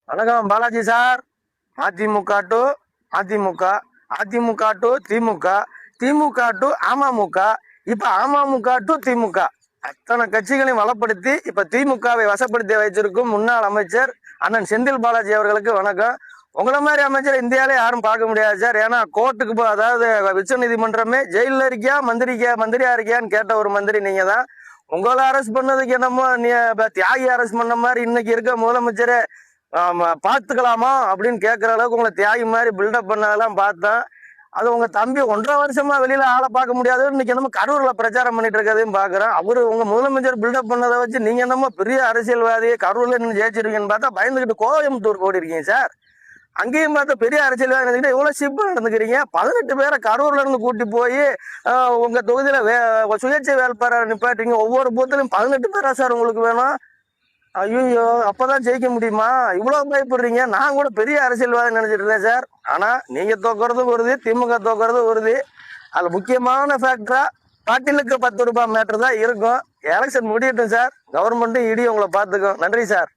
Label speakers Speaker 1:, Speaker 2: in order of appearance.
Speaker 1: வணக்கம் Balaji sir. AIADMK to AIADMK, AIADMK to DMK, DMK to AMMK, இப்ப AMMK to திமுக, அத்தனை கட்சிகளையும் வளப்படுத்தி இப்ப திமுகவை வசப்படுத்தி வைத்திருக்கும் முன்னாள் அமைச்சர் அண்ணன் செந்தில் பாலாஜி அவர்களுக்கு வணக்கம். உங்களை மாதிரி அமைச்சர் இந்தியாவிலே யாரும் பார்க்க முடியாது சார். ஏன்னா கோர்ட்டுக்கு அதாவது உச்ச நீதிமன்றமே ஜெயில இருக்கியா மந்திரியா இருக்கியான்னு கேட்ட ஒரு மந்திரி நீங்க தான். உங்களை அரெஸ்ட் பண்ணதுக்கு என்னமோ நீ தியாகி அரெஸ்ட் பண்ண மாதிரி இன்னைக்கு இருக்க முதலமைச்சரே பார்த்துக்கலாமா அப்படின்னு கேட்குற அளவுக்கு உங்களை தியாகி மாதிரி பில்டப் பண்ணதெல்லாம் பார்த்தேன். அது உங்க தம்பி 1.5 வருஷமா வெளியில ஆளை பார்க்க முடியாது, இன்னைக்கு என்னமோ கரூர்ல பிரச்சாரம் பண்ணிட்டு இருக்கதையும் பாக்குறேன். அவரு உங்க முதலமைச்சர் பில்டப் பண்ணதை வச்சு நீங்க என்னமோ பெரிய அரசியல்வாதி கரூர்ல நின்று ஜெயிச்சிருக்கீங்கன்னு பார்த்தா பயந்துகிட்டு கோயம்புத்தூர் போடி இருக்கீங்க சார். அங்கேயும் பார்த்தா பெரிய அரசியல்வாதி இவ்வளவு சிப்பா நடந்துக்கிறீங்க. 18 பேரை கரூர்ல இருந்து கூட்டி போய் உங்க தொகுதியில சுயேட்சை வேட்பாளர் நிப்பாட்டிங்க. ஒவ்வொரு பூத்திலும் 18 பேரா சார் உங்களுக்கு வேணும்? ஐயோ, அப்பதான் ஜெயிக்க முடியுமா? இவ்வளவு பயப்படுறீங்க. நான் கூட பெரிய அரசியல்வாதி நினைச்சிட்டு இருந்தேன் சார். ஆனா நீங்க தோக்குறதும் உறுதி, திமுக தோக்குறதும் உறுதி. அதுல முக்கியமான ஃபேக்டரா பாட்டிலுக்கு 10 ரூபாய் மேட்டர் தான் இருக்கும். எலெக்ஷன் முடியட்டும் சார். கவர்மெண்ட்டும் இடி உங்களை பார்த்துக்கும். நன்றி சார்.